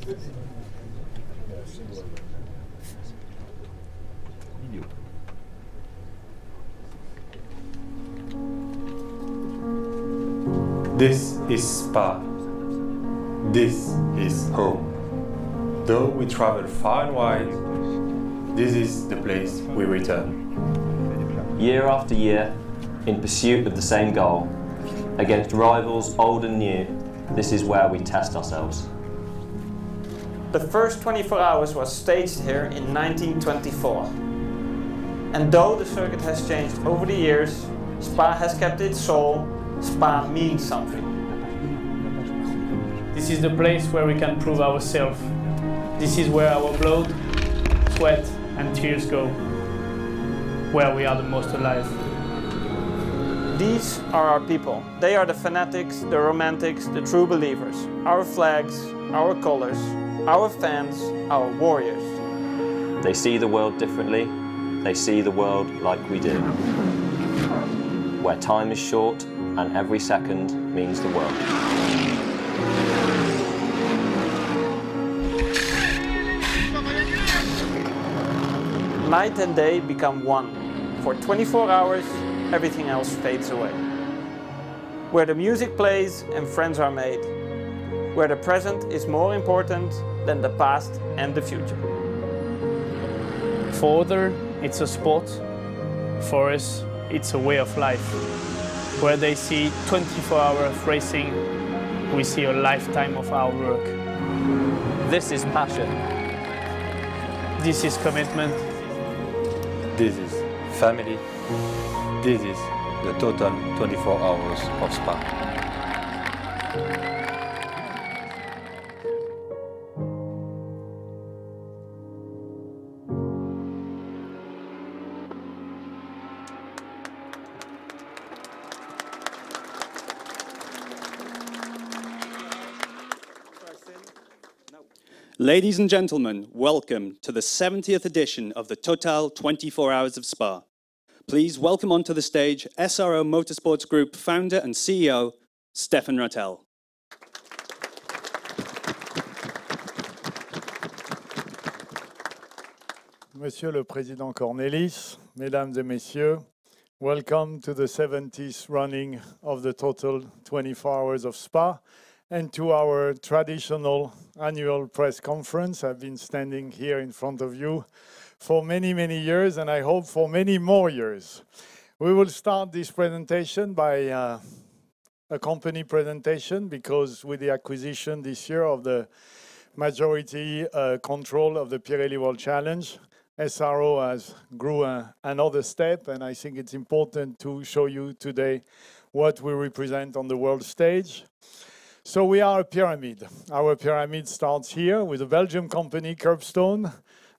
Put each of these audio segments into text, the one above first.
This is Spa. This is home. Though we travel far and wide, this is the place we return. Year after year, in pursuit of the same goal, against rivals old and new, this is where we test ourselves. The first 24 hours was staged here in 1924. And though the circuit has changed over the years, Spa has kept its soul. Spa means something. This is the place where we can prove ourselves. This is where our blood, sweat and tears go. Where we are the most alive. These are our people. They are the fanatics, the romantics, the true believers. Our flags, our colors, our fans, our warriors. They see the world differently. They see the world like we do. Where time is short and every second means the world. Night and day become one. For 24 hours, everything else fades away. Where the music plays and friends are made. Where the present is more important than the past and the future. For others, it's a sport. For us, it's a way of life. Where they see 24 hours of racing, we see a lifetime of our work. This is passion. This is commitment. This is family. This is the total 24 hours of Spa. Ladies and gentlemen, welcome to the 70th edition of the Total 24 Hours of Spa. Please welcome onto the stage SRO Motorsports Group founder and CEO, Stefan Rattel. Monsieur le Président Cornelis, Mesdames et Messieurs, welcome to the 70th running of the Total 24 Hours of Spa and to our traditional annual press conference. I've been standing here in front of you for many, many years, and I hope for many more years. We will start this presentation by a company presentation, because with the acquisition this year of the majority control of the Pirelli World Challenge, SRO has grew another step, and I think it's important to show you today what we represent on the world stage. So we are a pyramid. Our pyramid starts here with a Belgian company, Curbstone,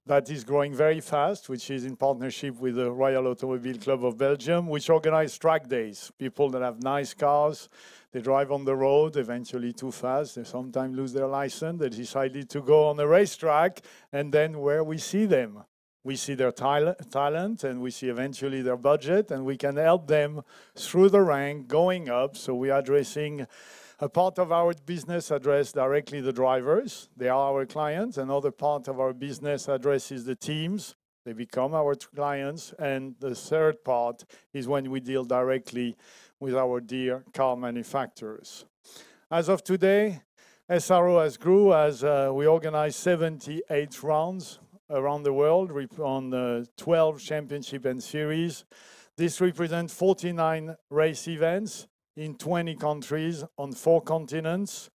that is growing very fast, which is in partnership with the Royal Automobile Club of Belgium, which organize track days. People that have nice cars, they drive on the road, eventually too fast, they sometimes lose their license, they decided to go on a racetrack, and then where we see them? We see their talent, and we see eventually their budget, and we can help them through the rank, going up. So we are addressing a part of our business addresses directly the drivers. They are our clients. Another part of our business addresses the teams. They become our clients. And the third part is when we deal directly with our dear car manufacturers. As of today, SRO has grew as we organize 78 rounds around the world on 12 championship and series. This represents 49 race events in 20 countries on 4 continents.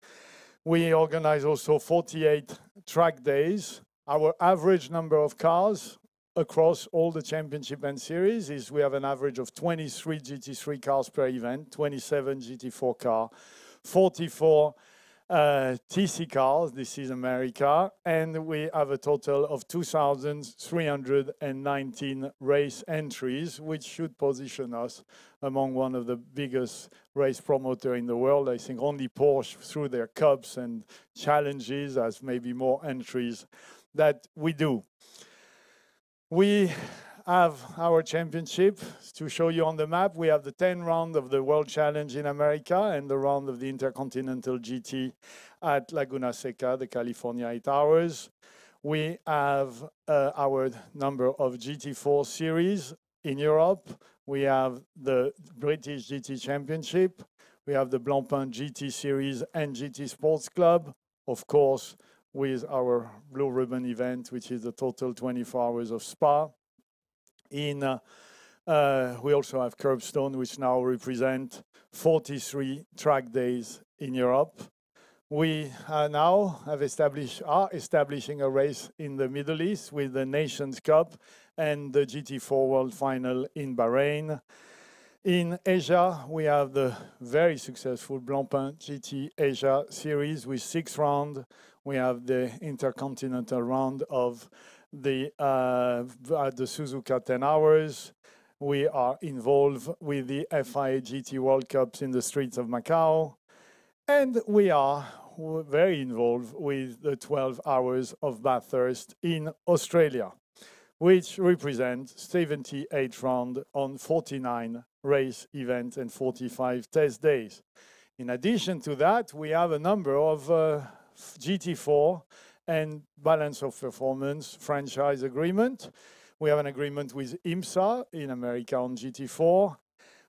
We organize also 48 track days. Our average number of cars across all the championship and series is we have an average of 23 GT3 cars per event, 27 GT4 cars, 44 TC cars, this is America, and we have a total of 2,319 race entries, which should position us among one of the biggest race promoters in the world. I think only Porsche, through their Cups and challenges, has maybe more entries that we do. We have our championship. To show you on the map, we have the 10 round of the World Challenge in America and the round of the Intercontinental GT at Laguna Seca, the California 8 Hours. We have our number of GT4 series in Europe. We have the British GT Championship. We have the Blancpain GT Series and GT Sports Club. Of course, with our Blue Ribbon event, which is the total 24 hours of Spa. We also have Curbstone, which now represent 43 track days in Europe. We are establishing a race in the Middle East with the Nations Cup and the GT4 World Final in Bahrain. In Asia, we have the very successful Blancpain GT Asia Series with 6 rounds. We have the Intercontinental round of the Suzuka 10 Hours. We are involved with the FIA GT World Cups in the streets of Macau. And we are very involved with the 12 Hours of Bathurst in Australia, which represents 78 rounds on 49 race events and 45 test days. In addition to that, we have a number of GT4 and balance of performance franchise agreement. We have an agreement with IMSA in America on GT4,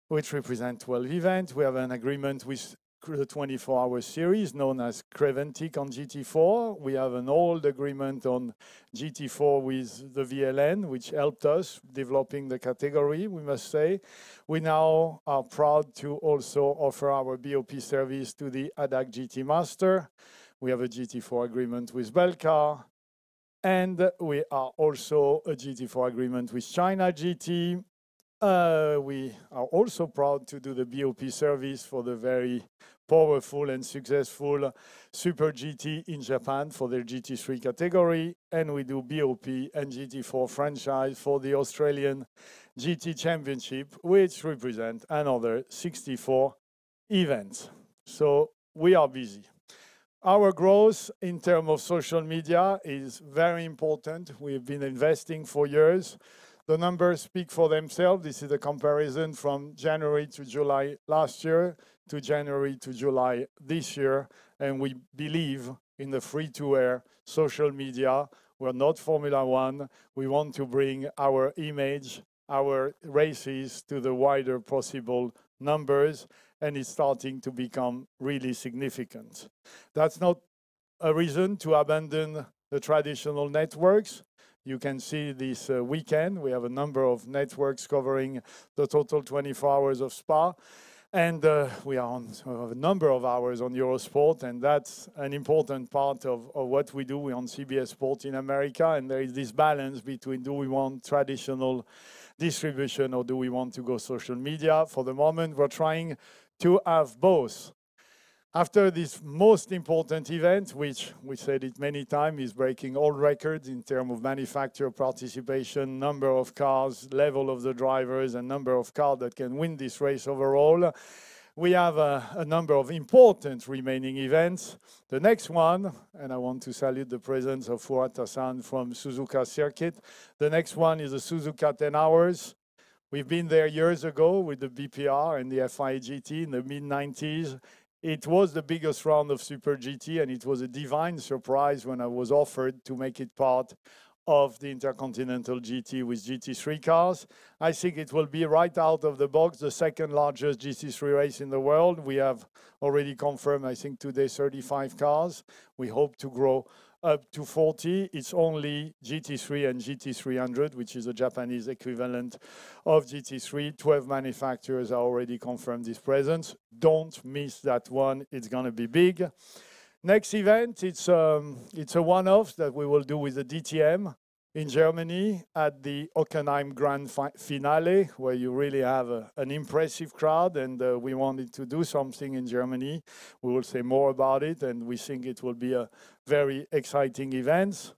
which represents 12 events. We have an agreement with the 24-hour series known as Creventic on GT4. We have an old agreement on GT4 with the VLN, which helped us developing the category, we must say. We now are proud to also offer our BOP service to the ADAC GT Master. We have a GT4 agreement with Belcar. And we are also a GT4 agreement with China GT. We are also proud to do the BOP service for the very powerful and successful Super GT in Japan for their GT3 category. And we do BOP and GT4 franchise for the Australian GT Championship, which represent another 64 events. So we are busy. Our growth in terms of social media is very important. We've been investing for years. The numbers speak for themselves. This is a comparison from January to July last year to January to July this year. And we believe in the free-to-air social media. We're not Formula One. We want to bring our image, our races to the wider possible numbers. And it's starting to become really significant. That's not a reason to abandon the traditional networks. You can see this weekend, we have a number of networks covering the total 24 hours of Spa. And we are on a number of hours on Eurosport, and that's an important part of what we do. We're on CBS Sport in America, and there is this balance between do we want traditional distribution or do we want to go social media. For the moment, we're trying to have both. After this most important event, which we said it many times, is breaking all records in terms of manufacturer participation, number of cars, level of the drivers, and number of cars that can win this race overall, we have a number of important remaining events. The next one, and I want to salute the presence of Furuta-san from Suzuka Circuit. The next one is the Suzuka 10 Hours. We've been there years ago with the BPR and the FIA GT in the mid-90s. It was the biggest round of Super GT, and it was a divine surprise when I was offered to make it part of the Intercontinental GT with GT3 cars. I think it will be right out of the box the second largest GT3 race in the world. We have already confirmed, I think today, 35 cars. We hope to grow up to 40. It's only GT3 and GT300, which is a Japanese equivalent of GT3. 12 manufacturers are already confirmed this presence. Don't miss that one. It's going to be big. Next event, it's a one-off that we will do with the DTM in Germany at the Hockenheim Grand Finale, where you really have an impressive crowd, and we wanted to do something in Germany. We will say more about it, and we think it will be a very exciting event.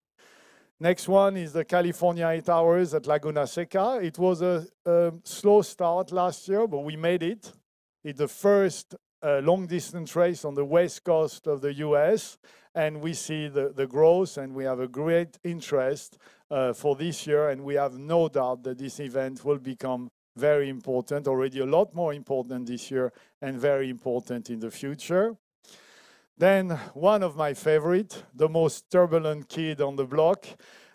Next one is the California 8 Hours at Laguna Seca. It was a slow start last year, but we made it. It's the first a long-distance race on the west coast of the US, and we see the growth, and we have a great interest for this year, and we have no doubt that this event will become very important, already a lot more important this year, and very important in the future. Then one of my favorite, the most turbulent kid on the block,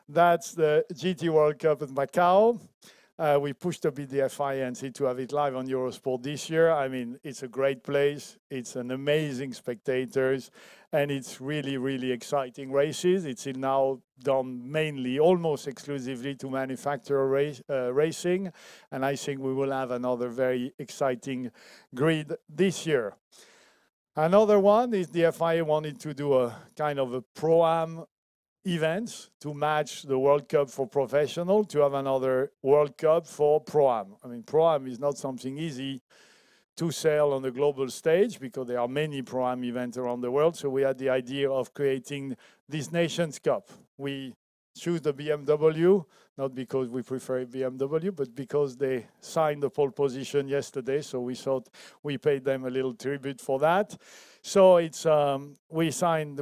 that's the GT World Cup at Macau. We pushed a bit the FIA and see to have it live on Eurosport this year. I mean, it's a great place. It's an amazing spectators, and it's really, really exciting races. It's now done mainly, almost exclusively to manufacturer racing, and I think we will have another very exciting grid this year. Another one is the FIA wanted to do a kind of a Pro-Am events to match the World Cup for professional, to have another World Cup for Pro-Am. I mean, Pro-Am is not something easy to sell on the global stage because there are many Pro-Am events around the world. So we had the idea of creating this Nations Cup. We choose the BMW, not because we prefer BMW, but because they signed the pole position yesterday. So we thought we paid them a little tribute for that. So it's we're signing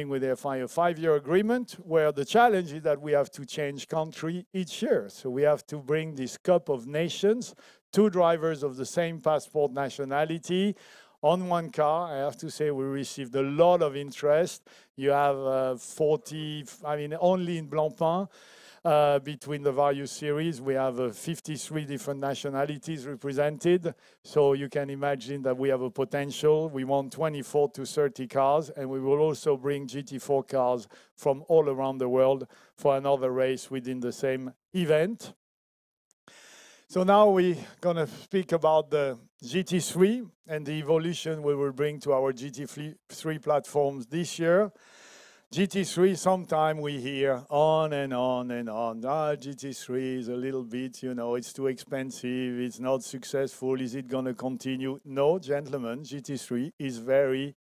with the FIA a 5-year agreement where the challenge is that we have to change country each year. So we have to bring this Cup of Nations, 2 drivers of the same passport nationality on one car. I have to say we received a lot of interest. You have 40, I mean, only in Blancpain, between the various series, we have 53 different nationalities represented. So you can imagine that we have a potential. We want 24 to 30 cars, and we will also bring GT4 cars from all around the world for another race within the same event. So now we're going to speak about the GT3 and the evolution we will bring to our GT3 platforms this year. GT3, sometime we hear on and on and on. GT3 is a little bit, you know, it's too expensive, it's not successful, is it going to continue? No, gentlemen, GT3 is very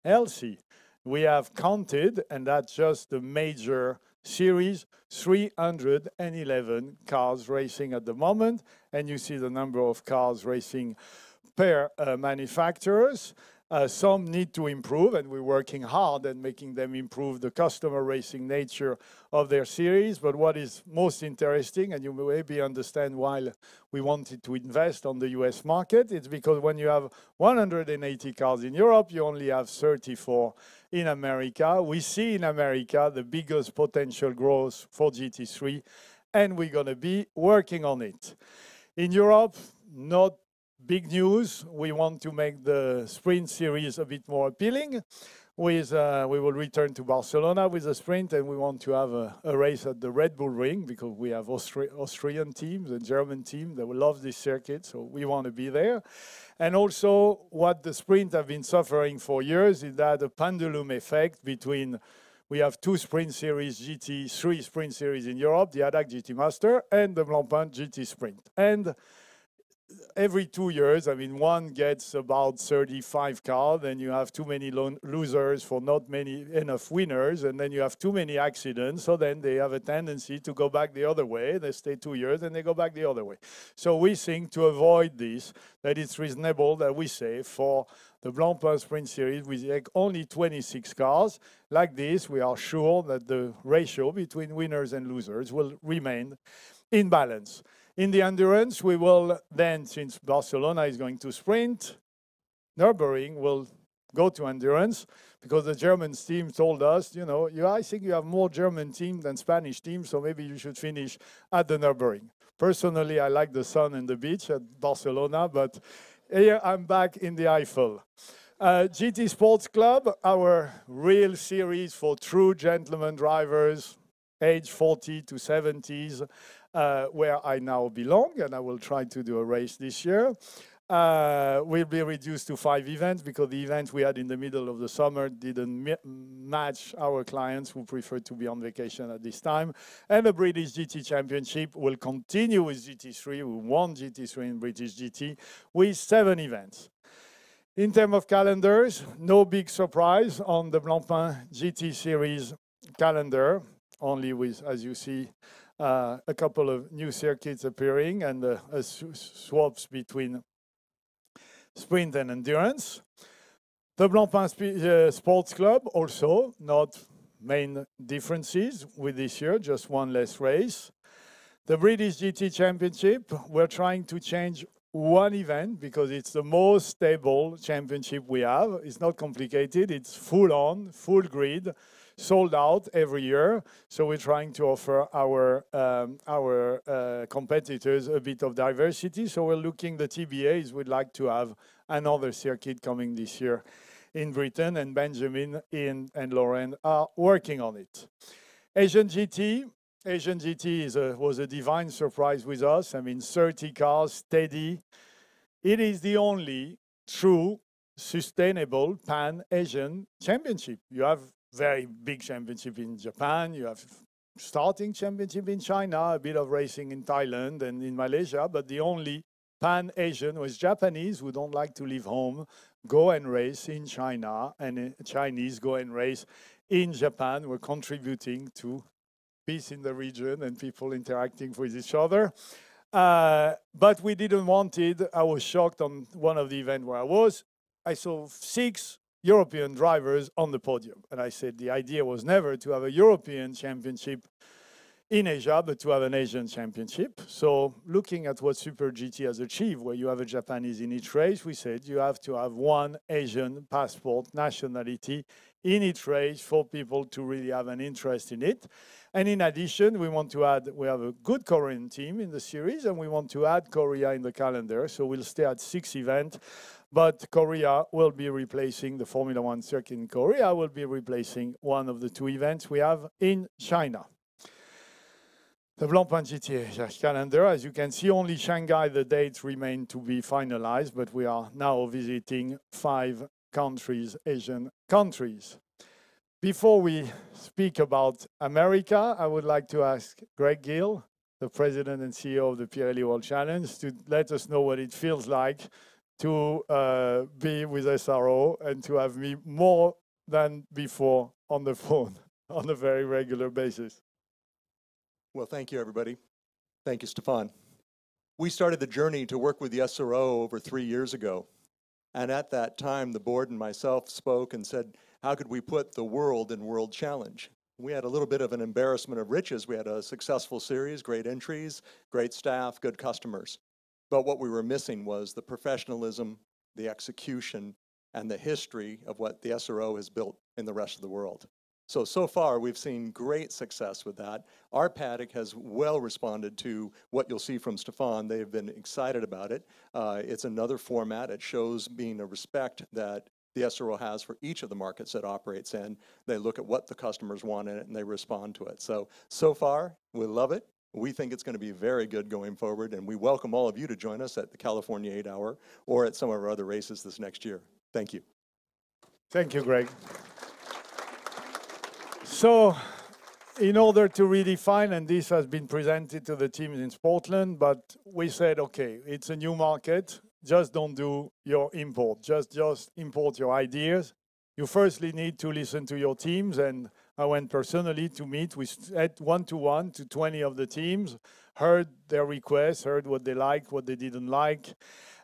healthy. We have counted, and that's just the major series, 311 cars racing at the moment, and you see the number of cars racing per manufacturers. Some need to improve, and we're working hard at making them improve the customer racing nature of their series. But what is most interesting, and you maybe understand why we wanted to invest on the US market, it's because when you have 180 cars in Europe, you only have 34 in America. We see in America the biggest potential growth for GT3, and we're going to be working on it. In Europe, not big news. We want to make the sprint series a bit more appealing. We will return to Barcelona with a sprint, and we want to have a race at the Red Bull Ring because we have Austrian teams and German teams that will love this circuit, so we want to be there. And also, what the sprint have been suffering for years is that a pendulum effect between we have 2 sprint series, GT3 sprint series in Europe, the ADAC GT Master and the Blancpain GT Sprint. And every 2 years, I mean, one gets about 35 cars, then you have too many losers for not enough winners, and then you have too many accidents, so then they have a tendency to go back the other way. They stay 2 years, and they go back the other way. So we think to avoid this, that it's reasonable that we say for the Blancpain Sprint Series, we take only 26 cars. Like this, we are sure that the ratio between winners and losers will remain in balance. In the endurance, we will then, since Barcelona is going to sprint, Nürburgring will go to endurance because the German team told us, you know, I think you have more German team than Spanish team, so maybe you should finish at the Nürburgring. Personally, I like the sun and the beach at Barcelona, but here I'm back in the Eifel. GT Sports Club, our real series for true gentleman drivers, age 40 to 70s, where I now belong, and I will try to do a race this year. Will be reduced to 5 events because the events we had in the middle of the summer didn't match our clients who preferred to be on vacation at this time. And the British GT Championship will continue with GT3. We won GT3 in British GT with 7 events. In terms of calendars, no big surprise on the Blancpain GT Series calendar, only with, as you see, a couple of new circuits appearing and swaps between sprint and endurance. The Blancpain Sports Club also, not main differences with this year, just one less race. The British GT Championship, we're trying to change one event because it's the most stable championship we have. It's not complicated, it's full on, full grid, sold out every year. So we're trying to offer our competitors a bit of diversity. So we're looking, the TBAs would like to have another circuit coming this year in Britain, and Benjamin and Lauren are working on it. Asian GT was a divine surprise with us. I mean, 30 cars, steady. It is the only true sustainable Pan-Asian championship. You have very big championship in Japan, you have starting championship in China, a bit of racing in Thailand and in Malaysia, but the only Pan-Asian was Japanese who don't like to leave home, go and race in China, and Chinese go and race in Japan. We're contributing to peace in the region and people interacting with each other. But we didn't want it. I was shocked on one of the events where I saw 6 European drivers on the podium. And I said the idea was never to have a European championship in Asia, but to have an Asian championship. So looking at what Super GT has achieved, where you have a Japanese in each race, we said you have to have one Asian passport nationality in each race for people to really have an interest in it. And in addition, we want to add, we have a good Korean team in the series, and we want to add Korea in the calendar. So we'll stay at 6 events, but Korea will be replacing the Formula One circuit in Korea, will be replacing one of the 2 events we have in China. The Blancpain GT calendar, as you can see, only Shanghai, the dates remain to be finalized, but we are now visiting 5 countries, Asian countries. Before we speak about America, I would like to ask Greg Gill, the President and CEO of the Pirelli World Challenge, to let us know what it feels like to be with SRO and to have me more than before on the phone on a very regular basis. Well, thank you, everybody. Thank you, Stefan. We started the journey to work with the SRO over 3 years ago. And at that time, the board and myself spoke and said, how could we put the world in World Challenge? We had a little bit of an embarrassment of riches. We had a successful series, great entries, great staff, good customers. But what we were missing was the professionalism, the execution, and the history of what the SRO has built in the rest of the world. So far, we've seen great success with that. Our paddock has well responded to what you'll see from Stefan. They've been excited about it. It's another format. It shows being a respect that the SRO has for each of the markets it operates in. They look at what the customers want in it, and they respond to it. So far, we love it. We think it's going to be very good going forward, and we welcome all of you to join us at the California 8 Hour or at some of our other races this next year. Thank you. Thank you, Greg. So, in order to redefine, and this has been presented to the teams in Portland, but we said, okay, it's a new market. Just don't do your import. Just import your ideas. You firstly need to listen to your teams, and I went personally to meet with one-to-one to 20 of the teams, heard their requests, heard what they liked, what they didn't like,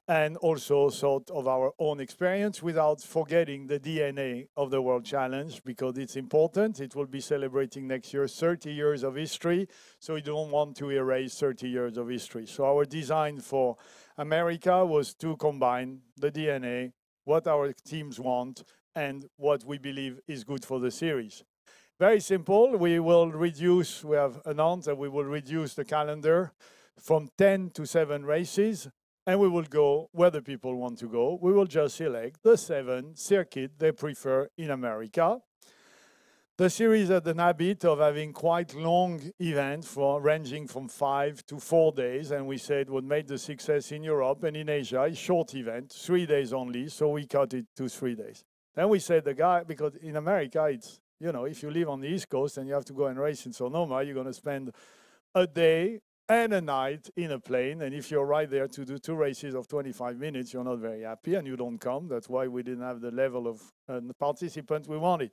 and also sort of our own experience without forgetting the DNA of the World Challenge, because it's important. It will be celebrating next year 30 years of history, so we don't want to erase 30 years of history. So our design for America was to combine the DNA, what our teams want, and what we believe is good for the series. Very simple. We have announced that we will reduce the calendar from 10 to 7 races, and we will go where the people want to go. We will just select the 7 circuits they prefer in America. The series had an habit of having quite long events ranging from 5 to 4 days, and we said what made the success in Europe and in Asia is short event, 3 days only, so we cut it to 3 days. Then we said because in America, it's, you know, if you live on the East Coast and you have to go and race in Sonoma, you're going to spend a day and a night in a plane, and if you're right there to do 2 races of 25 minutes, you're not very happy and you don't come. That's why we didn't have the level of participants we wanted.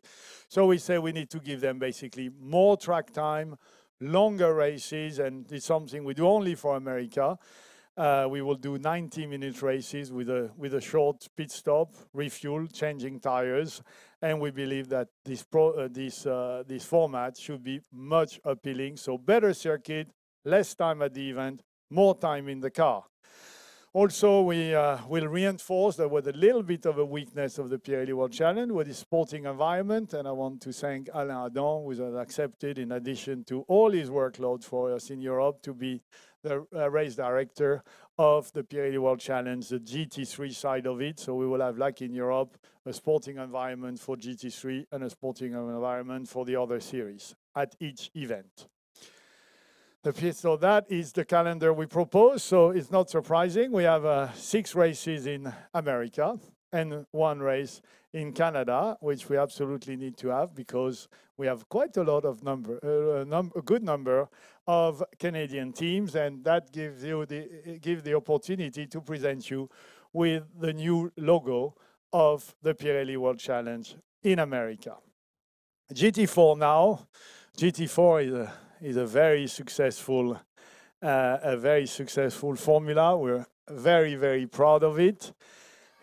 So we say we need to give them basically more track time, longer races, and it's something we do only for America. We will do 90-minute races with a short pit stop, refuel, changing tires, and we believe that this format should be much appealing. So better circuit, less time at the event, more time in the car. Also, we will reinforce there was a little bit of a weakness of the Pirelli World Challenge with the sporting environment, and I want to thank Alain Adam, who has accepted, in addition to all his workload for us in Europe, to be the race director of the Pirelli World Challenge, the GT3 side of it. So we will have, like in Europe, a sporting environment for GT3 and a sporting environment for the other series at each event. So that is the calendar we propose. So it's not surprising. We have 6 races in America and 1 race in Canada, which we absolutely need to have because we have quite a lot of a good number of Canadian teams, and that gives you the opportunity to present you with the new logo of the Pirelli World Challenge in America. GT4 now. GT4 is a very successful formula. We're very, very proud of it.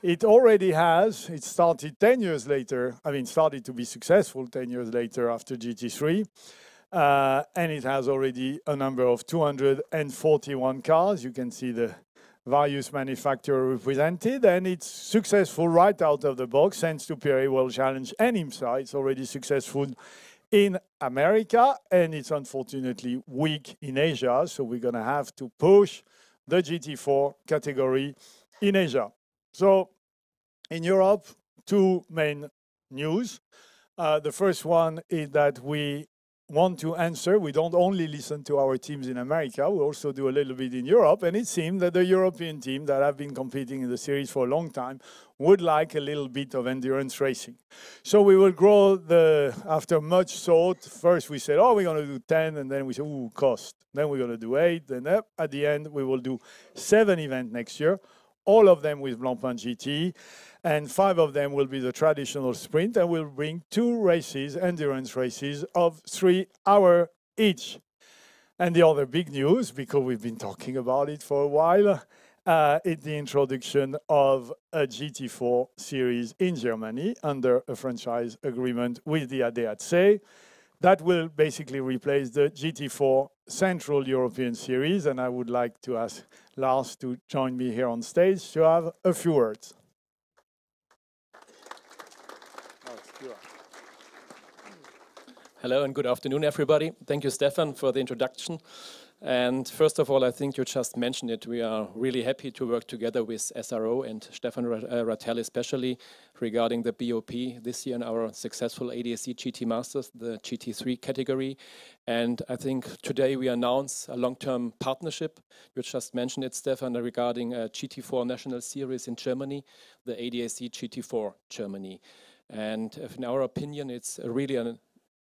It already has, it started 10 years later, started to be successful 10 years later after GT3. And it has already a number of 241 cars. You can see the various manufacturers represented, and it's successful right out of the box, thanks to Pirelli World Challenge and IMSA. It's already successful in America, and it's unfortunately weak in Asia, so we're going to have to push the GT4 category in Asia. So in Europe, 2 main news. The first one is that we want to answer. We don't only listen to our teams in America, we also do a little bit in Europe, and it seemed that the European team that have been competing in the series for a long time would like a little bit of endurance racing. So we will grow after much thought, first we said, oh, we're going to do 10, and then we said, ooh, cost. Then we're going to do 8, and at the end we will do 7 events next year, all of them with Blancpain GT, and 5 of them will be the traditional sprint, and we'll bring 2 races, endurance races of 3 hours each. And the other big news, because we've been talking about it for a while, is the introduction of a GT4 series in Germany under a franchise agreement with the ADAC. That will basically replace the GT4 Central European Series, and I would like to ask Lars to join me here on stage to have a few words. Hello and good afternoon, everybody. Thank you, Stefan, for the introduction. And first of all, I think you just mentioned it. We are really happy to work together with SRO and Stefan Rattel especially regarding the BOP this year in our successful ADAC GT Masters, the GT3 category. And I think today we announce a long-term partnership. You just mentioned it, Stefan, regarding a GT4 National Series in Germany, the ADAC GT4 Germany. And in our opinion, it's really an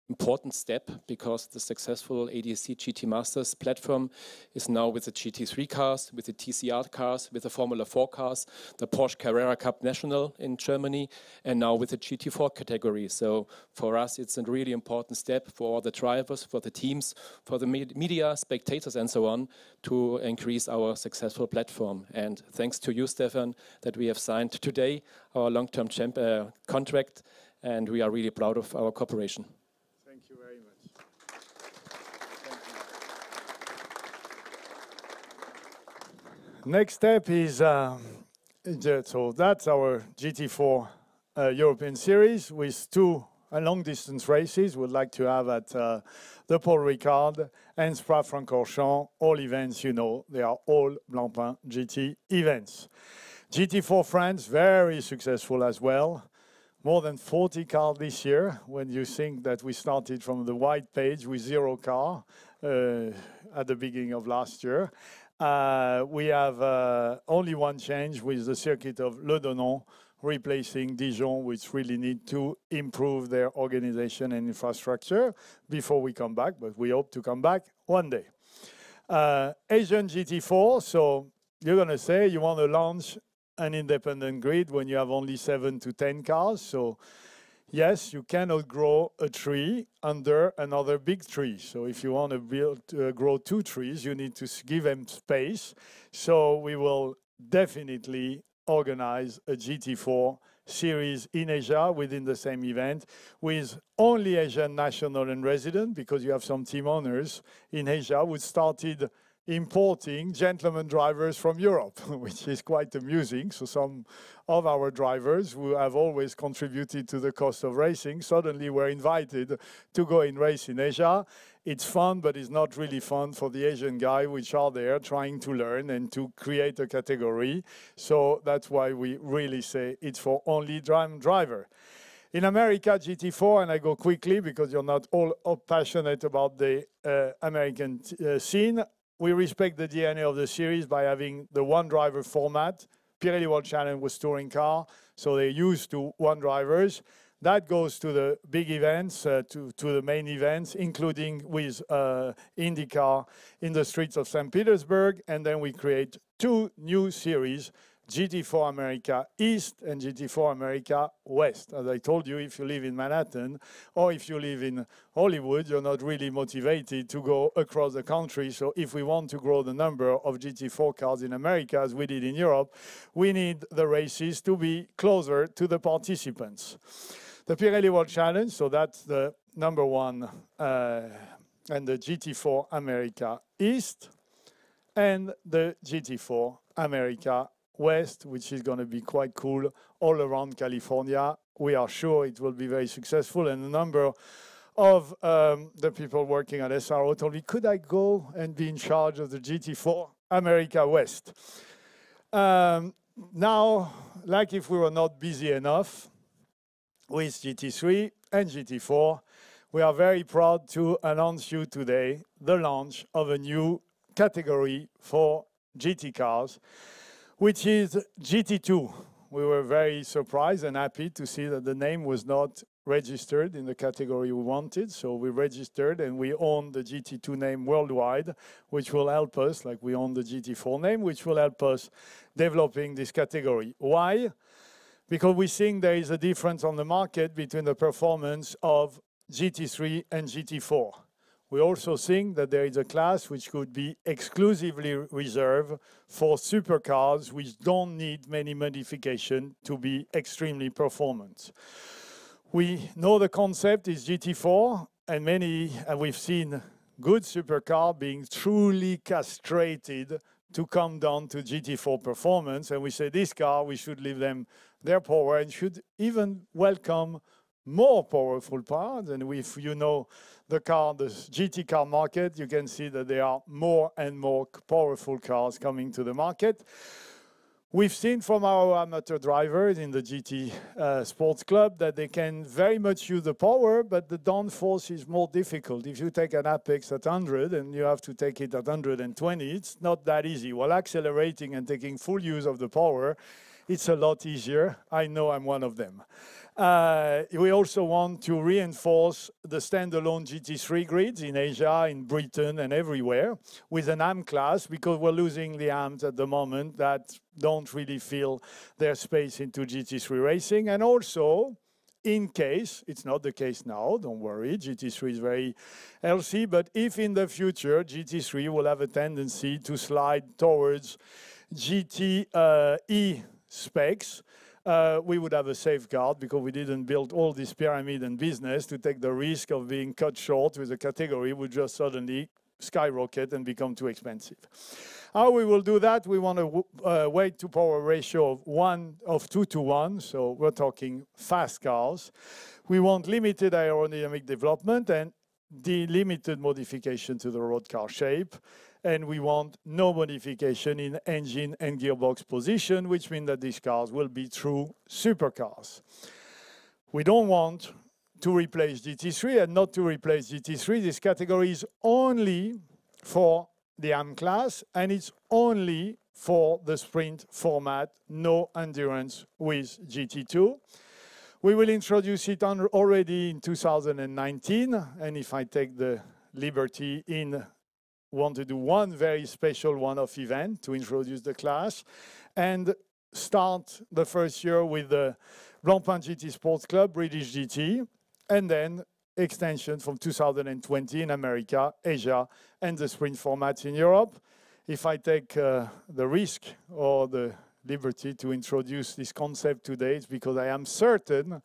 important step because the successful ADAC GT Masters platform is now with the GT3 cars, with the TCR cars, with the Formula 4 cars, the Porsche Carrera Cup National in Germany, and now with the GT4 category. So for us, it's a really important step for all the drivers, for the teams, for the media, spectators, and so on, to increase our successful platform. And thanks to you, Stefan, that we have signed today our long-term contract, and we are really proud of our cooperation. Thank you very much. Next step is, so that's our GT4 European Series with 2 long-distance races we'd like to have at the Paul Ricard and Spa-Francorchamps. All events, you know, they are all Blancpain GT events. GT4 France, very successful as well. More than 40 cars this year, when you think that we started from the white page with 0 car at the beginning of last year. We have only 1 change with the circuit of Le Donon replacing Dijon, which really need to improve their organization and infrastructure before we come back, but we hope to come back one day. Asian GT4, so you're going to say you want to launch an independent grid when you have only 7 to 10 cars. So yes, you cannot grow a tree under another big tree. So if you want to grow 2 trees, you need to give them space. So we will definitely organize a GT4 series in Asia within the same event with only Asian national and resident, because you have some team owners in Asia who started importing gentleman drivers from Europe, which is quite amusing. So some of our drivers who have always contributed to the cost of racing suddenly were invited to go and race in Asia. It's fun, but it's not really fun for the Asian guys which are there trying to learn and to create a category. So that's why we really say it's for only driver. In America, GT4, and I go quickly because you're not all passionate about the American scene, we respect the DNA of the series by having the one driver format. Pirelli World Challenge was touring car, so they're used to one drivers. That goes to the big events, to the main events, including with IndyCar in the streets of St. Petersburg. And then we create 2 new series, GT4 America East and GT4 America West. As I told you, if you live in Manhattan or if you live in Hollywood, you're not really motivated to go across the country. So if we want to grow the number of GT4 cars in America, as we did in Europe, we need the races to be closer to the participants. The Pirelli World Challenge, so that's the number 1, and the GT4 America East, and the GT4 America West, which is going to be quite cool all around California. We are sure it will be very successful, and a number of the people working at SRO told me, could I go and be in charge of the GT4 America West? Now, like if we were not busy enough with GT3 and GT4, we are very proud to announce you today the launch of a new category for GT cars, which is GT2. We were very surprised and happy to see that the name was not registered in the category we wanted. So we registered and we own the GT2 name worldwide, which will help us, like we own the GT4 name, which will help us developing this category. Why? Because we think there is a difference on the market between the performance of GT3 and GT4. We also think that there is a class which could be exclusively reserved for supercars which don't need many modifications to be extremely performant. We know the concept is GT4, and we've seen good supercar being truly castrated to come down to GT4 performance, and we say this car, we should leave them their power and should even welcome more powerful parts. And if you know the GT car market, you can see that there are more and more powerful cars coming to the market. We've seen from our amateur drivers in the GT Sports Club that they can very much use the power, but the downforce is more difficult. If you take an apex at 100 and you have to take it at 120, it's not that easy. While accelerating and taking full use of the power, it's a lot easier. I know I'm one of them. We also want to reinforce the standalone GT3 grids in Asia, in Britain, and everywhere with an AM class, because we're losing the AMs at the moment that don't really fill their space into GT3 racing. And also, in case, it's not the case now, don't worry, GT3 is very healthy, but if in the future GT3 will have a tendency to slide towards GT specs, we would have a safeguard, because we didn't build all this pyramid and business to take the risk of being cut short with a category would just suddenly skyrocket and become too expensive. How we will do that? We want a weight to power ratio of 2 to 1, so we're talking fast cars. We want limited aerodynamic development and limited modification to the road car shape. And we want no modification in engine and gearbox position, which means that these cars will be true supercars. We don't want to replace GT3, and not to replace GT3. This category is only for the AM class, and it's only for the sprint format, no endurance with GT2. We will introduce it already in 2019, and if I take the liberty want to do one very special one-off event to introduce the class. And start the first year with the Blancpain GT Sports Club, British GT, and then extension from 2020 in America, Asia, and the sprint format in Europe. If I take the risk or the liberty to introduce this concept today, it's because I am certain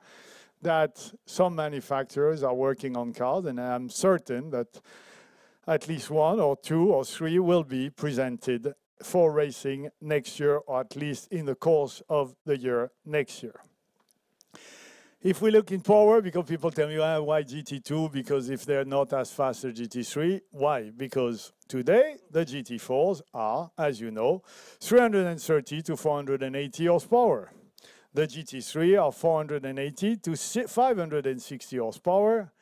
that some manufacturers are working on cars, and I am certain that at least one or two or three will be presented for racing next year, or at least in the course of the year next year. If we look in power, because people tell me, why GT2? Because if they're not as fast as GT3, why? Because today, the GT4s are, as you know, 330 to 480 horsepower. The GT3 are 480 to 560 horsepower.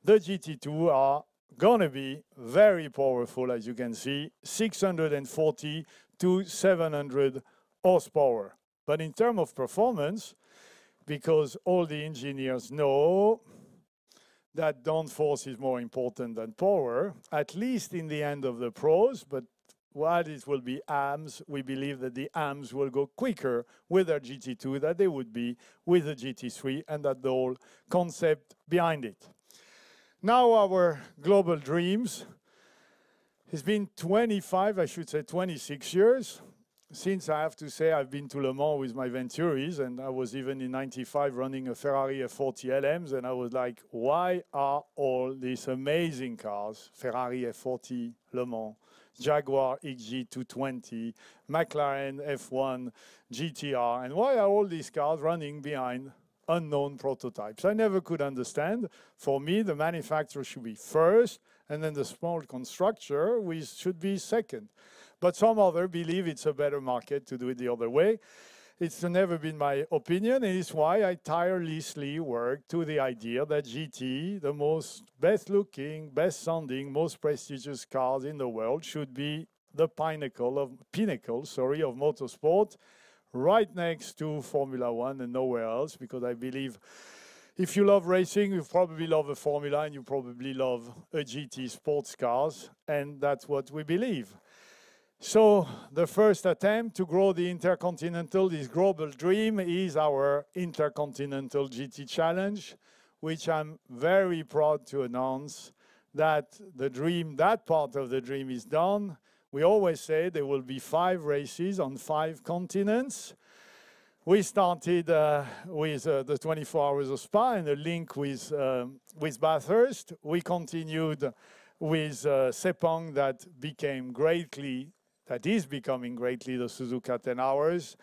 The GT2 are gonna be very powerful, as you can see, 640 to 700 horsepower. But in terms of performance, because all the engineers know that downforce is more important than power, at least in the end of the pros, but while it will be AMs, we believe that the AMs will go quicker with their GT2 than they would be with the GT3, and that the whole concept behind it. Now our global dreams. It's been 25, I should say 26 years, since I have to say I've been to Le Mans with my Venturis, and I was even in 95 running a Ferrari F40 LMs, and I was like, why are all these amazing cars, Ferrari F40 Le Mans, Jaguar XG220, McLaren F1 GTR, and why are all these cars running behind unknown prototypes? I never could understand. For me, the manufacturer should be first, and then the small constructor should be second. But some others believe it's a better market to do it the other way. It's never been my opinion, and it's why I tirelessly work to the idea that GT, the most best-looking, best-sounding, most prestigious cars in the world, should be the pinnacle of motorsport, right next to Formula One and nowhere else, because I believe if you love racing, you probably love a Formula, and you probably love a GT sports cars, and that's what we believe. So the first attempt to grow the Intercontinental, this global dream, is our Intercontinental GT Challenge, which I'm very proud to announce that the dream, that part of the dream is done. We always say there will be 5 races on 5 continents. We started with the 24 Hours of Spa and a link with Bathurst. We continued with Sepang that is becoming greatly the Suzuka 10 Hours.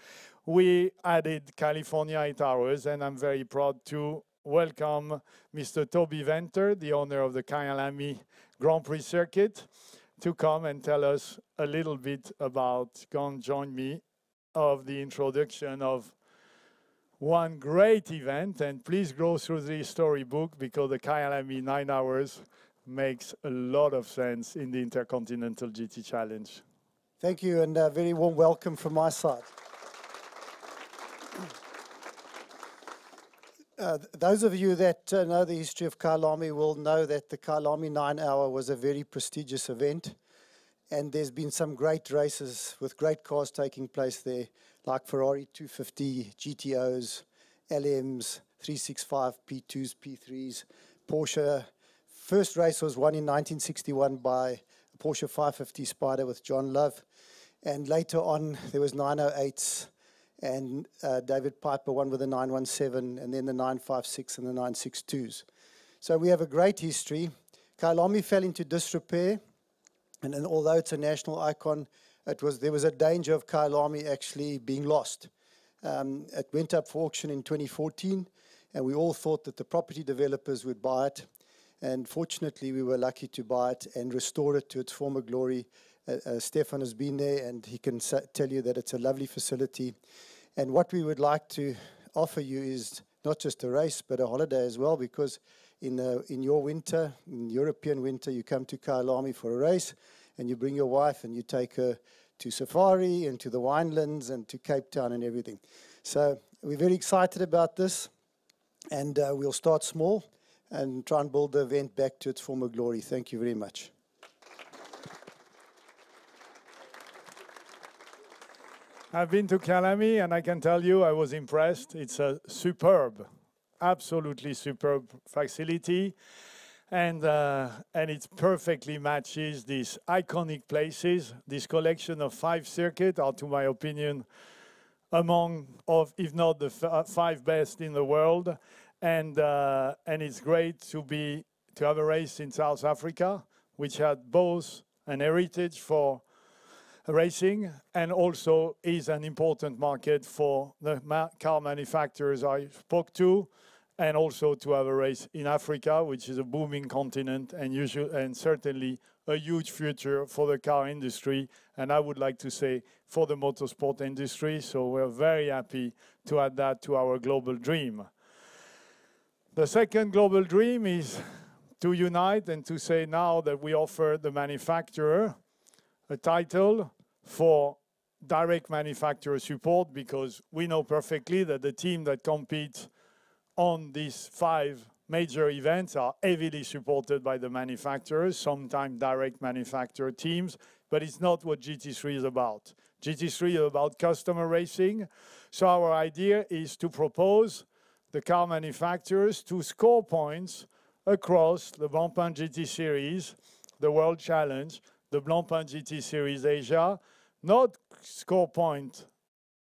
We added California 8 Hours, and I'm very proud to welcome Mr. Toby Venter, the owner of the Kyalami Grand Prix circuit, to come and tell us a little bit about, come join me, of the introduction of one great event. And please go through the storybook, because the Kyalami 9 Hours makes a lot of sense in the Intercontinental GT Challenge. Thank you, and a very warm welcome from my side. Those of you that know the history of Kyalami will know that the Kyalami 9 Hour was a very prestigious event, and there's been some great races with great cars taking place there, like Ferrari 250 GTOs, LMs, 365 P2s, P3s, Porsche. First race was won in 1961 by Porsche 550 Spider with John Love, and later on there was 908s, and David Piper won with the 917, and then the 956 and the 962s. So we have a great history. Kyalami fell into disrepair, and although it's a national icon, there was a danger of Kyalami actually being lost. It went up for auction in 2014, and we all thought that the property developers would buy it. And fortunately, we were lucky to buy it and restore it to its former glory. Stefan has been there, and he can tell you that it's a lovely facility. And what we would like to offer you is not just a race, but a holiday as well, because in your winter, in European winter, you come to Kyalami for a race, and you bring your wife, and you take her to safari and to the winelands and to Cape Town and everything. So we're very excited about this, and we'll start small and try and build the event back to its former glory. Thank you very much. I've been to Calamy, and I can tell you I was impressed. It's a superb, absolutely superb facility. And it perfectly matches these iconic places. This collection of 5 circuits are, to my opinion, among, if not the 5 best in the world. And it's great to have a race in South Africa, which had both an heritage for racing and also is an important market for the car manufacturers I spoke to, and also to have a race in Africa, which is a booming continent and certainly a huge future for the car industry, and I would like to say for the motorsport industry. So we're very happy to add that to our global dream. The second global dream is to unite and to say now that we offer the manufacturer a title for direct manufacturer support, because we know perfectly that the team that competes on these 5 major events are heavily supported by the manufacturers, sometimes direct manufacturer teams, but it's not what GT3 is about. GT3 is about customer racing. So our idea is to propose the car manufacturers to score points across the Blancpain GT Series, the World Challenge, the Blancpain GT Series Asia, not score point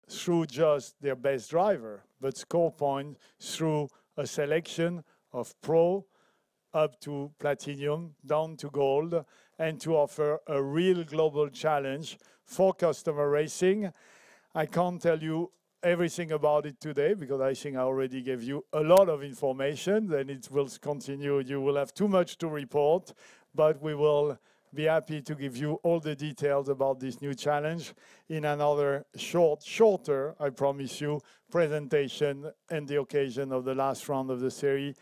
through just their best driver, but score point through a selection of pro up to platinum, down to gold, and to offer a real global challenge for customer racing. I can't tell you everything about it today because I think I already gave you a lot of information. Then it will continue. You will have too much to report, but we will be happy to give you all the details about this new challenge in another shorter, I promise you, presentation and the occasion of the last round of the series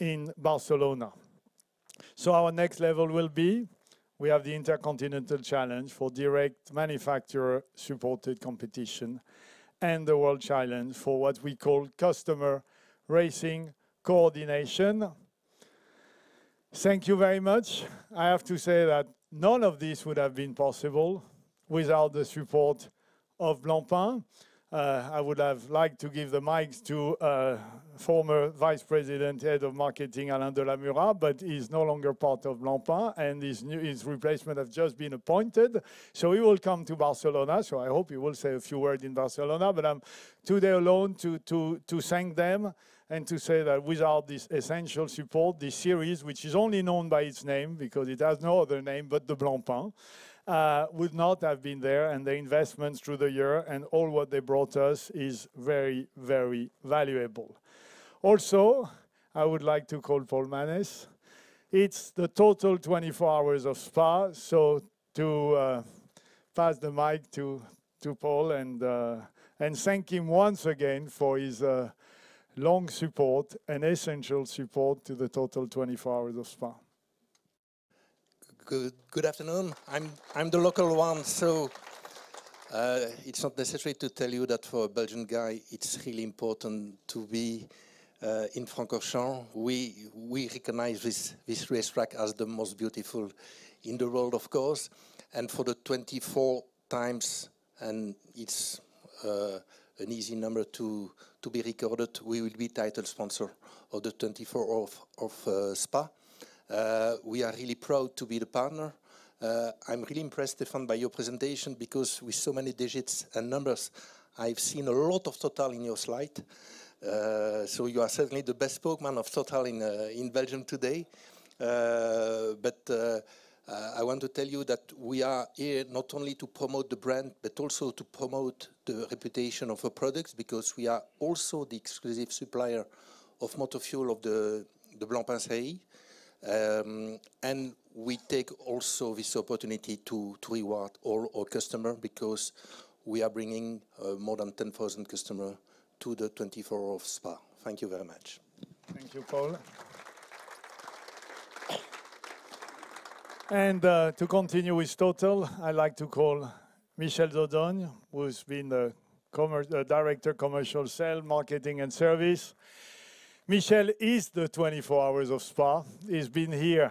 in Barcelona. So our next level will be, we have the Intercontinental Challenge for direct manufacturer supported competition and the World Challenge for what we call customer racing coordination. Thank you very much. I have to say that none of this would have been possible without the support of Blancpain. I would have liked to give the mic to former Vice President, Head of Marketing, Alain Delamura, but he's no longer part of Blancpain, and his replacement has just been appointed. So he will come to Barcelona, so I hope he will say a few words in Barcelona, but I'm today alone to thank them and to say that without this essential support, this series, which is only known by its name, because it has no other name but the Blancpain, would not have been there, and the investments through the year and all what they brought us is very, very valuable. Also, I would like to call Paul Manes. It's the total 24 hours of Spa, so to pass the mic to Paul and thank him once again for his long support and essential support to the total 24 hours of Spa. Good afternoon. I'm the local one, so it's not necessary to tell you that for a Belgian guy, it's really important to be in Francorchamps. We recognize this racetrack as the most beautiful in the world, of course, and for the 24 times, and it's an easy number to be recorded, we will be title sponsor of the 24 of Spa. We are really proud to be the partner. I'm really impressed, Stefan, by your presentation, because with so many digits and numbers, I've seen a lot of Total in your slide. So you are certainly the best spokesman of Total in Belgium today. But I want to tell you that we are here not only to promote the brand, but also to promote the reputation of our products, because we are also the exclusive supplier of motor fuel of the Blancpain Series. And we take also this opportunity to reward all our customers, because we are bringing more than 10,000 customers to the 24 of Spa. Thank you very much. Thank you, Paul. And to continue with Total, I'd like to call Michel Zodogne, who's been the Director Commercial Sales, Marketing and Service. Michel is the 24 hours of Spa. He's been here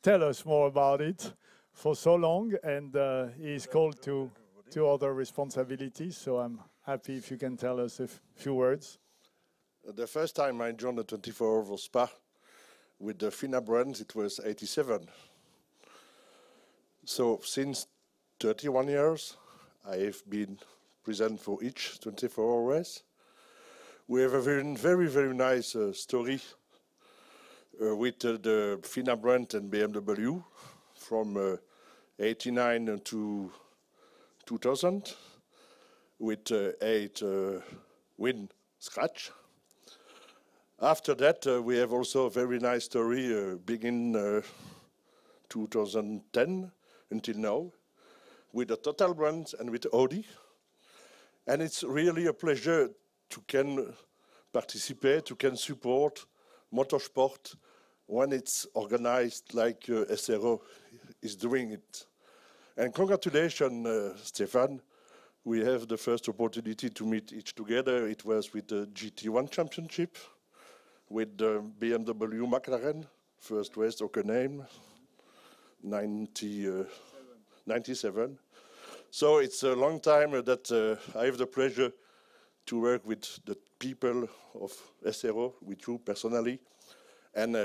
tell us more about it, for so long, and he's called to... to other responsibilities, so I'm happy if you can tell us a few words. The first time I joined the 24 Hours of Spa with the FIA brand, it was 87. So since 31 years, I have been present for each 24-hour race. We have a very nice story with the FIA brand and BMW from 89 to 2000 with 8 win scratch. After that, we have also a very nice story begin 2010 until now with the Total brand and with Audi. And it's really a pleasure to can participate, to can support motorsport when it's organized like SRO is doing it. And congratulations, Stefan. We have the first opportunity to meet each together. It was with the GT1 Championship, with the BMW McLaren, first race Hockenheim, 97. So it's a long time that I have the pleasure to work with the people of SRO, with you personally. And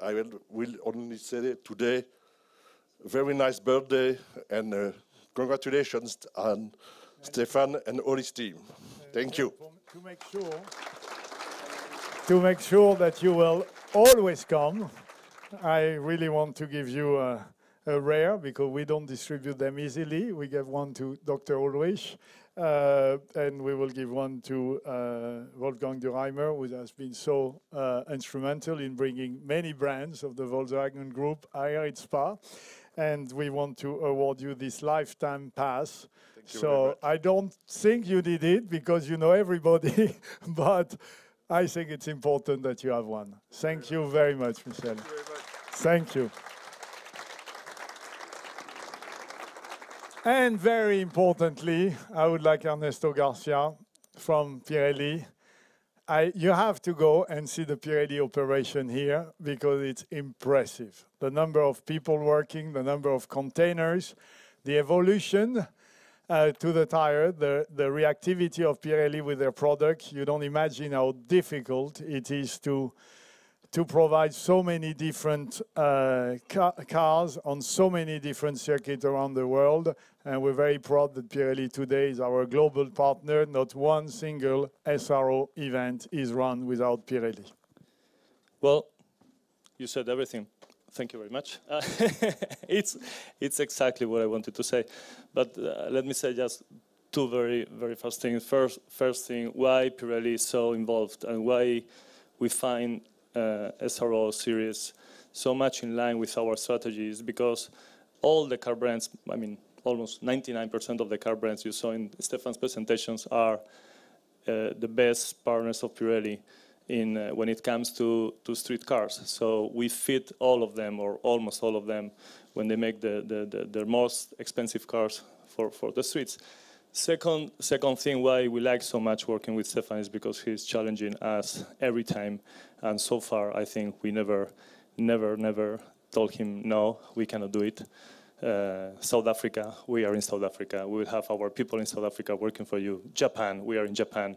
I will only say today, very nice birthday, and congratulations on Stefan and all his team. Thank you. To make sure that you will always come, I really want to give you a rare, because we don't distribute them easily. We give one to Dr. Ulrich, and we will give one to Wolfgang Durheimer, who has been so instrumental in bringing many brands of the Volkswagen Group here at Spa. And we want to award you this lifetime pass. So I don't think you did it because you know everybody, but I think it's important that you have one. Thank you very much, Michel. Thank you. And very importantly, I would like Ernesto Garcia from Pirelli. You have to go and see the Pirelli operation here because it's impressive. The number of people working, the number of containers, the evolution to the tire, the reactivity of Pirelli with their product. You don't imagine how difficult it is to provide so many different cars on so many different circuits around the world. And we're very proud that Pirelli today is our global partner. Not one single SRO event is run without Pirelli. Well, you said everything. Thank you very much. It's exactly what I wanted to say. But let me say just two very first things. First thing, why Pirelli is so involved and why we find SRO series so much in line with our strategies, because all the car brands, I mean, almost 99% of the car brands you saw in Stefan's presentations are the best partners of Pirelli in when it comes to street cars. So we fit all of them, or almost all of them, when they make their most expensive cars for the streets. Second thing why we like so much working with Stefan is because he's challenging us every time, and so far I think we never told him no, we cannot do it. South Africa, we are in South Africa. We will have our people in South Africa working for you. Japan, we are in Japan.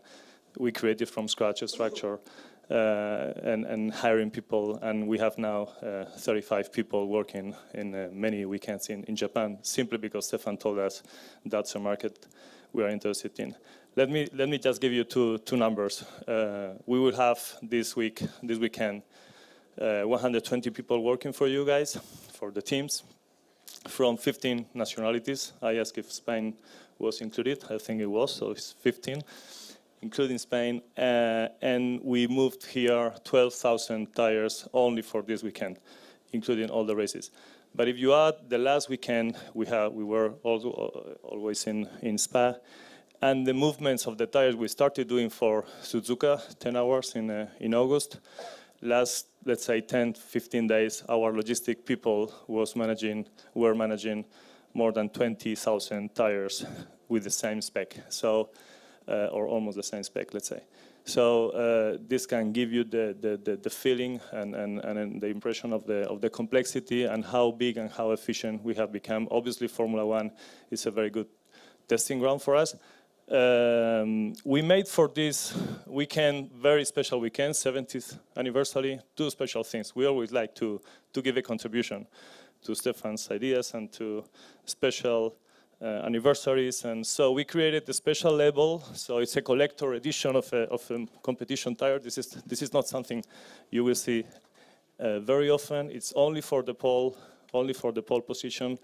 We created from scratch a structure and hiring people, and we have now 35 people working in many weekends in Japan, simply because Stefan told us that's a market we are interested in. Let me just give you two numbers. We will have this weekend 120 people working for you guys, for the teams, from 15 nationalities. I asked if Spain was included. I think it was, so it's 15, including Spain. And we moved here 12,000 tires only for this weekend, including all the races. But if you add the last weekend, we were also always in Spa, and the movements of the tires we started doing for Suzuka, 10 hours in August. Last, let's say, 10, 15 days, our logistic people were managing more than 20,000 tires with the same spec, so or almost the same spec, let's say. So this can give you the feeling and the impression of the complexity and how big and how efficient we have become. Obviously, Formula One is a very good testing ground for us. We made for this weekend, very special weekend, 70th anniversary, two special things. We always like to give a contribution to Stefan's ideas and to special anniversaries, and so we created a special label. So it's a collector edition of a competition tire. This is not something you will see very often. It's only for the pole position,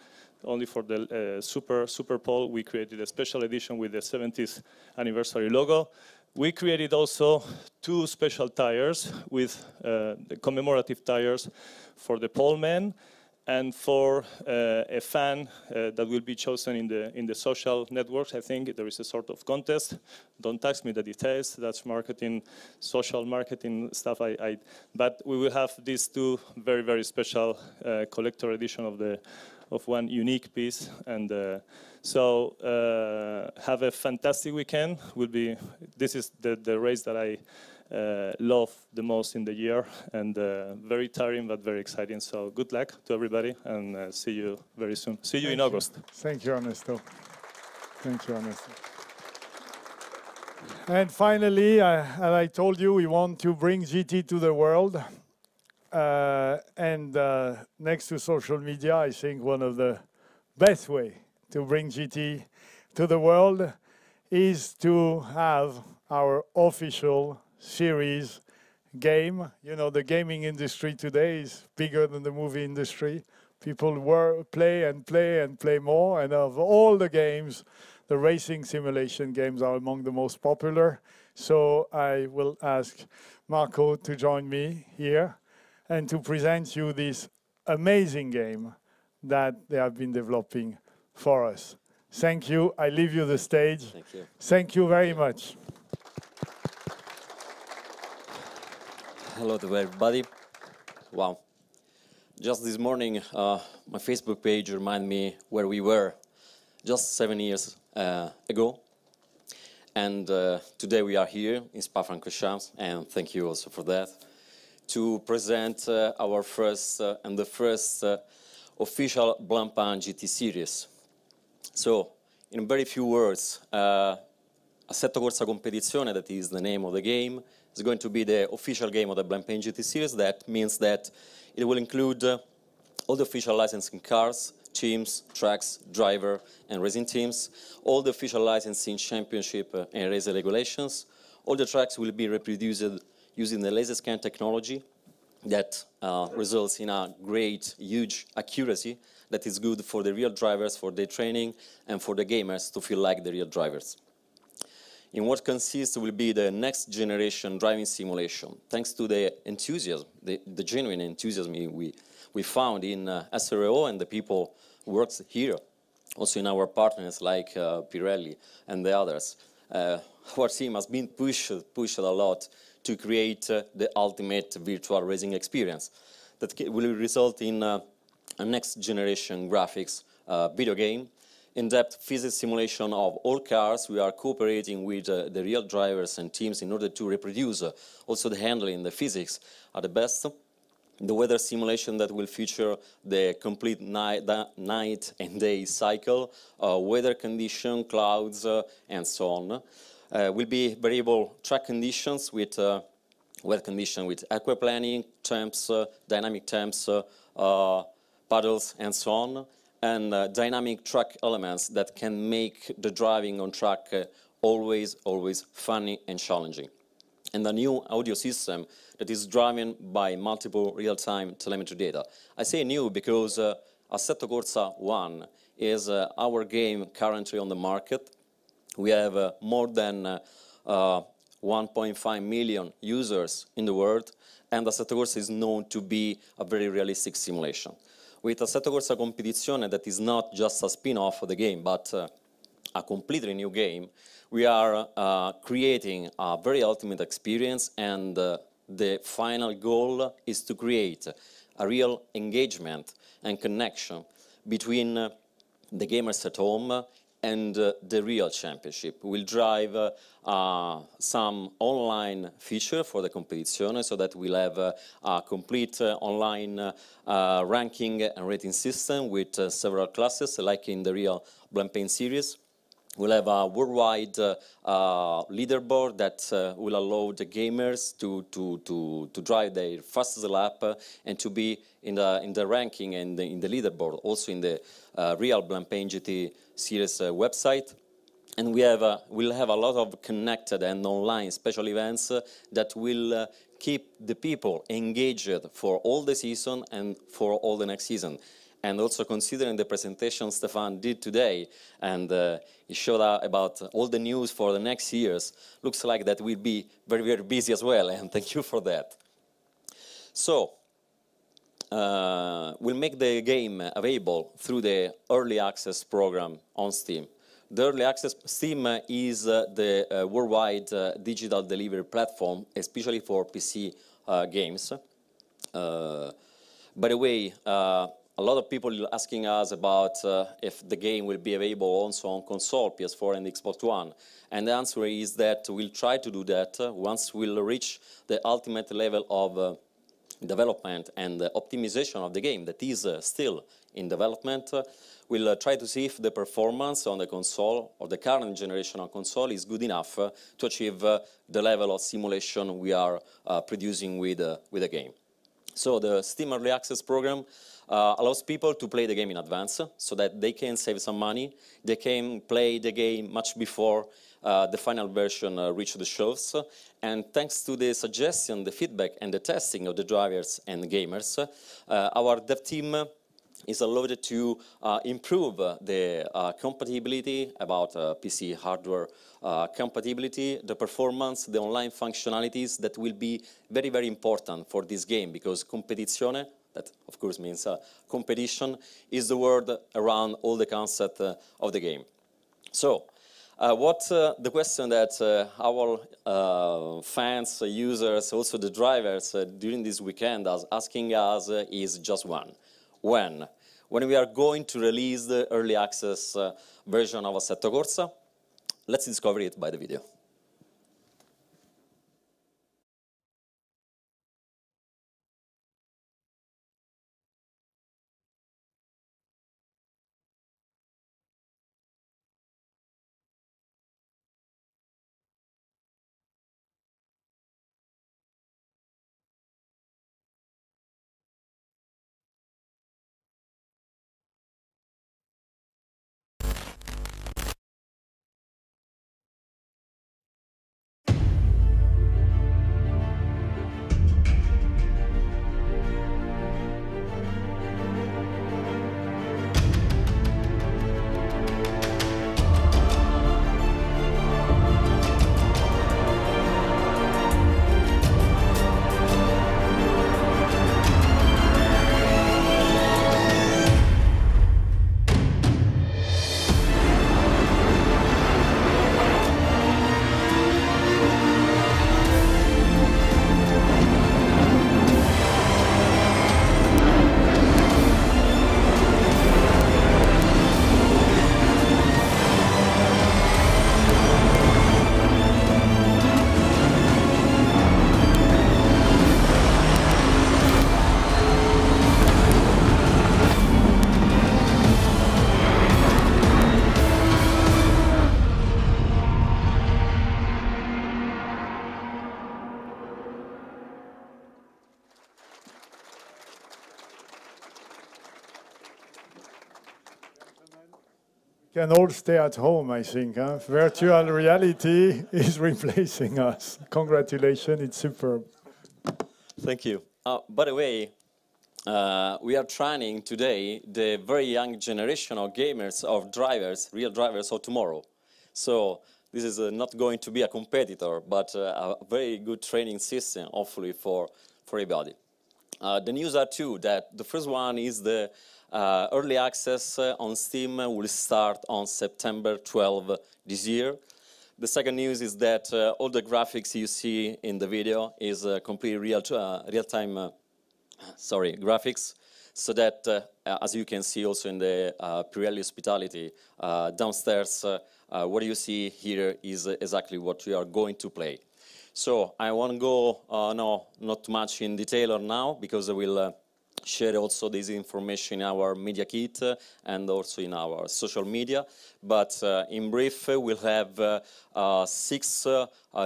only for the super pole. We created a special edition with the 70th anniversary logo. We created also two special tires with the commemorative tires for the poleman and for a fan that will be chosen in the social networks. I think there is a sort of contest. Don't ask me the details. That's marketing, social marketing stuff. But we will have these two very, very special collector edition of one unique piece. And so have a fantastic weekend. This is the race that I love the most in the year, and very tiring but very exciting. So good luck to everybody, and see you very soon. See you in August. Thank you, Ernesto. Thank you, Ernesto. And finally, as I told you, we want to bring GT to the world. Next to social media, I think one of the best way to bring GT to the world is to have our official series game. You know, the gaming industry today is bigger than the movie industry. People play and play and play more, and of all the games, the racing simulation games are among the most popular. So I will ask Marco to join me here and to present you this amazing game that they have been developing for us. Thank you. I leave you the stage. Thank you. Thank you very much. Hello to everybody. Wow. Just this morning, my Facebook page reminded me where we were just 7 years ago. And today we are here in Spa-Francorchamps, and thank you also for that, to present our first and the first official Blancpain GT Series. So, in very few words, Assetto Corsa Competizione, that is the name of the game, is going to be the official game of the Blancpain GT Series. That means that it will include all the official licensing cars, teams, tracks, driver, and racing teams, all the official licensing championship and race regulations. All the tracks will be reproduced using the laser scan technology that results in a great, huge accuracy that is good for the real drivers, for their training, and for the gamers to feel like the real drivers. In what consists will be the next generation driving simulation. Thanks to the enthusiasm, the genuine enthusiasm we found in SRO and the people who work here, also in our partners like Pirelli and the others. Our team has been pushed a lot to create the ultimate virtual racing experience that will result in a next generation graphics video game, in-depth physics simulation of all cars. We are cooperating with the real drivers and teams in order to reproduce also the handling, the physics at the best. The weather simulation that will feature the complete night and day cycle, weather condition, clouds, and so on. Will be variable track conditions with weather condition with aquaplaning, temps, dynamic temps, paddles, and so on, and dynamic track elements that can make the driving on track always funny and challenging. And a new audio system that is driven by multiple real-time telemetry data. I say new because Assetto Corsa 1 is our game currently on the market. We have more than 1.5 million users in the world, and Assetto Corsa is known to be a very realistic simulation. With Assetto Corsa Competizione, that is not just a spin-off of the game, but a completely new game, we are creating a very ultimate experience, and the final goal is to create a real engagement and connection between the gamers at home and the real championship. We'll drive some online feature for the competizione so that we'll have a complete online ranking and rating system with several classes like in the real Blancpain series. We'll have a worldwide leaderboard that will allow the gamers to drive their fastest lap and to be in the ranking and in the leaderboard, also in the real Blancpain GT Series website. And we'll have a lot of connected and online special events that will keep the people engaged for all the season and for all the next season. And also considering the presentation Stefan did today, and he showed about all the news for the next years, looks like that we'll be very, very busy as well, and thank you for that. So, we'll make the game available through the Early Access program on Steam. The Early Access Steam is the worldwide digital delivery platform, especially for PC games. By the way, a lot of people asking us about if the game will be available also on console, PS4 and Xbox One. And the answer is that we'll try to do that once we'll reach the ultimate level of development and optimization of the game that is still in development. We'll try to see if the performance on the console, or the current generation on console, is good enough to achieve the level of simulation we are producing with the game. So the Steam Early Access program allows people to play the game in advance so that they can save some money. They can play the game much before the final version reaches the shelves. And thanks to the suggestion, the feedback, and the testing of the drivers and gamers, our dev team is allowed to improve the compatibility about PC hardware compatibility, the performance, the online functionalities that will be very, very important for this game, because competizione, that of course means competition, is the word around all the concept of the game. So, the question that our fans, users, also the drivers during this weekend are asking us is just one. When we are going to release the early access version of Assetto Corsa? Let's discover it by the video. Can all stay at home, I think. Huh? Virtual reality is replacing us. Congratulations, it's superb. Thank you. By the way, we are training today the very young generation of gamers, of drivers, real drivers of tomorrow. So this is not going to be a competitor, but a very good training system, hopefully, for everybody. The news are two. That the first one is the early access on Steam will start on September 12 this year. The second news is that all the graphics you see in the video is completely real-time graphics, so that as you can see also in the Pirelli hospitality downstairs, what you see here is exactly what we are going to play. So I won't go not too much in detail now, because I will share also this information in our media kit and also in our social media. But in brief, we'll have 6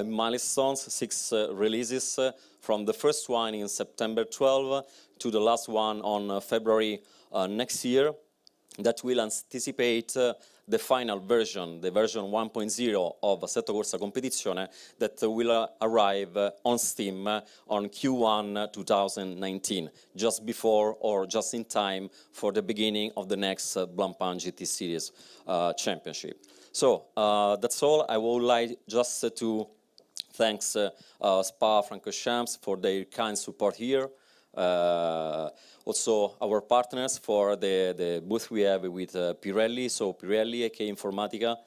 milestones, 6 releases, from the first one in September 12 to the last one on February next year, that will anticipate the final version, the version 1.0 of Assetto Corsa Competizione, that will arrive on Steam on Q1 2019, just before or just in time for the beginning of the next Blancpain GT Series Championship. So that's all. I would like just to thank Spa-Francorchamps for their kind support here. Also our partners for the booth we have with Pirelli, so Pirelli, AK Informatica,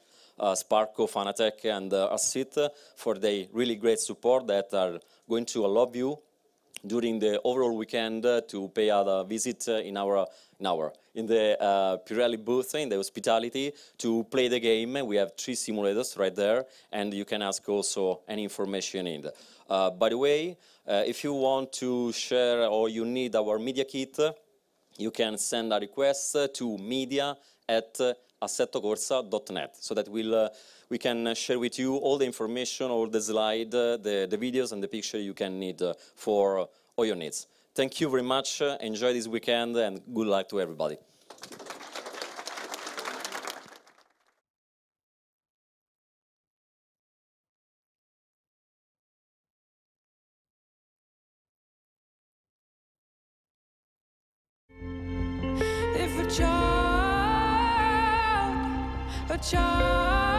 Sparco, Fanatec and Assit for their really great support that are going to allow you during the overall weekend to pay a visit in the Pirelli booth, in the hospitality, to play the game. We have 3 simulators right there, and you can ask also any information in. By the way, if you want to share or you need our media kit, you can send a request to media@assettocorsa.net, so that we can share with you all the information, all the slide, the videos and the picture you can need for all your needs. Thank you very much. Enjoy this weekend and good luck to everybody. If a child